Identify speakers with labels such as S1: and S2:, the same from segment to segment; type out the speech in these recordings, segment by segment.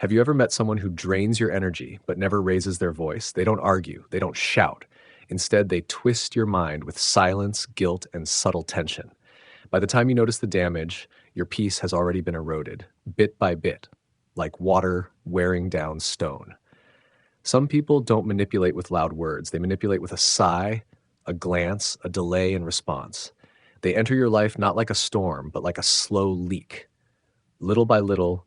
S1: Have you ever met someone who drains your energy but never raises their voice? They don't argue, they don't shout. Instead, they twist your mind with silence, guilt, and subtle tension. By the time you notice the damage, your peace has already been eroded, bit by bit, like water wearing down stone. Some people don't manipulate with loud words. They manipulate with a sigh, a glance, a delay in response. They enter your life not like a storm, but like a slow leak. Little by little,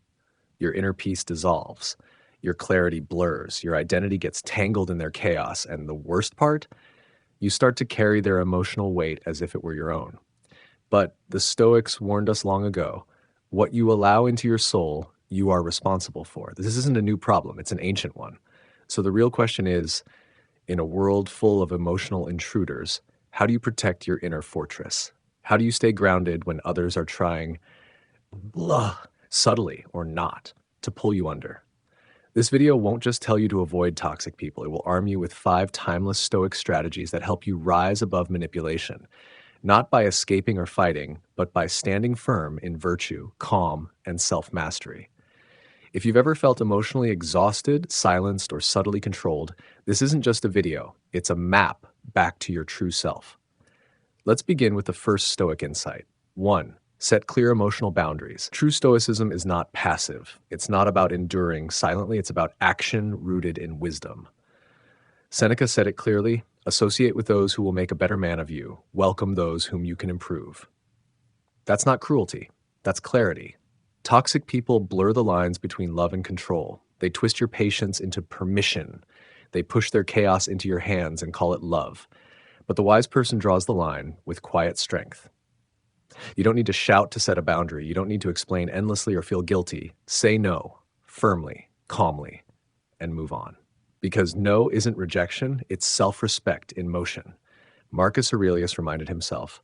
S1: your inner peace dissolves. Your clarity blurs. Your identity gets tangled in their chaos. And the worst part, you start to carry their emotional weight as if it were your own. But the Stoics warned us long ago, what you allow into your soul, you are responsible for. This isn't a new problem, it's an ancient one. So the real question is, in a world full of emotional intruders, how do you protect your inner fortress? How do you stay grounded when others are trying, subtly or not, to pull you under? This video won't just tell you to avoid toxic people. It will arm you with 5 timeless Stoic strategies that help you rise above manipulation, not by escaping or fighting, but by standing firm in virtue, calm, and self-mastery. If you've ever felt emotionally exhausted, silenced, or subtly controlled, this isn't just a video, it's a map back to your true self. Let's begin with the first Stoic insight. 1. Set clear emotional boundaries. True Stoicism is not passive. It's not about enduring silently, it's about action rooted in wisdom. Seneca said it clearly, associate with those who will make a better man of you. Welcome those whom you can improve. That's not cruelty, that's clarity. Toxic people blur the lines between love and control. They twist your patience into permission. They push their chaos into your hands and call it love. But the wise person draws the line with quiet strength. You don't need to shout to set a boundary. You don't need to explain endlessly or feel guilty. Say no, firmly, calmly, and move on. Because no isn't rejection, it's self-respect in motion. Marcus Aurelius reminded himself,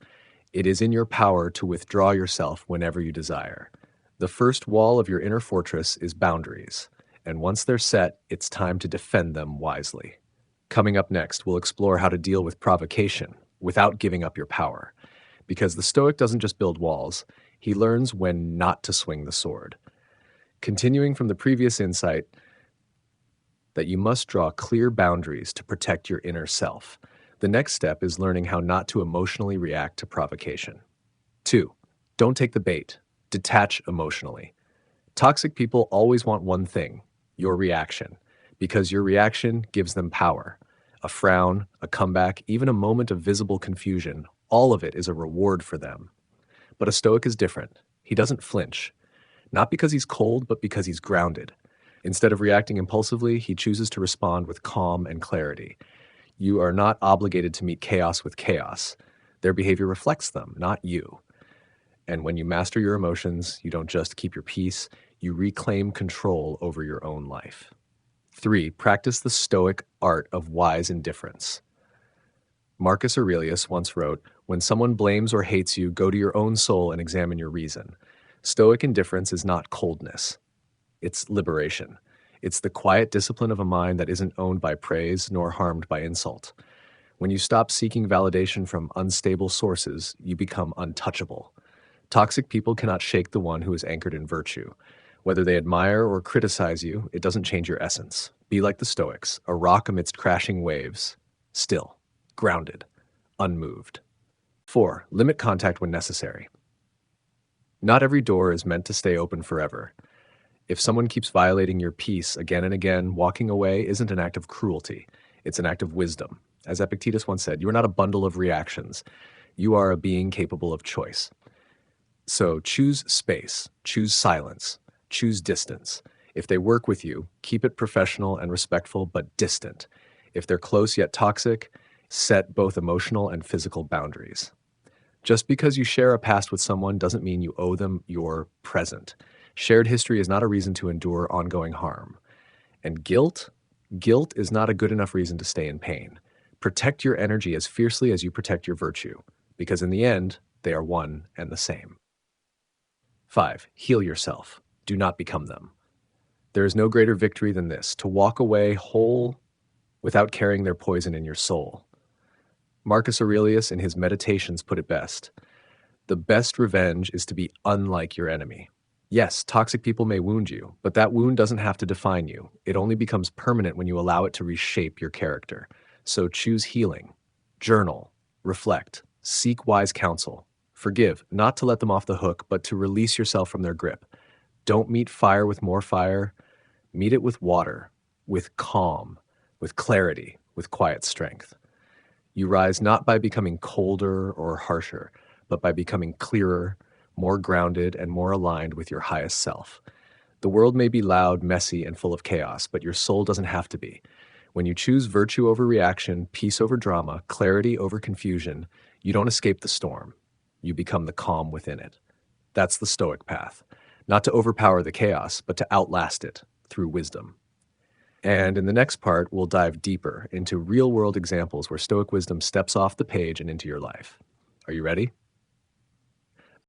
S1: it is in your power to withdraw yourself whenever you desire. The first wall of your inner fortress is boundaries, and once they're set, it's time to defend them wisely. Coming up next, we'll explore how to deal with provocation without giving up your power. Because the Stoic doesn't just build walls, he learns when not to swing the sword. Continuing from the previous insight, that you must draw clear boundaries to protect your inner self. The next step is learning how not to emotionally react to provocation. 2. Don't take the bait. Detach emotionally. Toxic people always want one thing, your reaction, because your reaction gives them power. A frown, a comeback, even a moment of visible confusion, all of it is a reward for them. But a Stoic is different. He doesn't flinch. Not because he's cold, but because he's grounded. Instead of reacting impulsively, he chooses to respond with calm and clarity. You are not obligated to meet chaos with chaos. Their behavior reflects them, not you. And when you master your emotions, you don't just keep your peace, you reclaim control over your own life. 3. Practice the Stoic art of wise indifference. Marcus Aurelius once wrote, when someone blames or hates you, go to your own soul and examine your reason. Stoic indifference is not coldness. It's liberation. It's the quiet discipline of a mind that isn't owned by praise nor harmed by insult. When you stop seeking validation from unstable sources, you become untouchable. Toxic people cannot shake the one who is anchored in virtue. Whether they admire or criticize you, it doesn't change your essence. Be like the Stoics, a rock amidst crashing waves, still, grounded, unmoved. 4. Limit contact when necessary. Not every door is meant to stay open forever. If someone keeps violating your peace again and again, walking away isn't an act of cruelty. It's an act of wisdom. As Epictetus once said, you are not a bundle of reactions. You are a being capable of choice. So choose space, choose silence, choose distance. If they work with you, keep it professional and respectful, but distant. If they're close yet toxic, set both emotional and physical boundaries. Just because you share a past with someone doesn't mean you owe them your present. Shared history is not a reason to endure ongoing harm. And guilt is not a good enough reason to stay in pain. Protect your energy as fiercely as you protect your virtue, because in the end, they are one and the same. 5. Heal yourself. Do not become them. There is no greater victory than this, to walk away whole without carrying their poison in your soul. Marcus Aurelius in his Meditations put it best. The best revenge is to be unlike your enemy. Yes, toxic people may wound you, but that wound doesn't have to define you. It only becomes permanent when you allow it to reshape your character. So choose healing, journal, reflect, seek wise counsel. Forgive, not to let them off the hook, but to release yourself from their grip. Don't meet fire with more fire, meet it with water, with calm, with clarity, with quiet strength. You rise not by becoming colder or harsher, but by becoming clearer, more grounded, and more aligned with your highest self. The world may be loud, messy, and full of chaos, but your soul doesn't have to be. When you choose virtue over reaction, peace over drama, clarity over confusion, you don't escape the storm. You become the calm within it. That's the Stoic path. Not to overpower the chaos, but to outlast it through wisdom. And in the next part, we'll dive deeper into real world examples where Stoic wisdom steps off the page and into your life. Are you ready?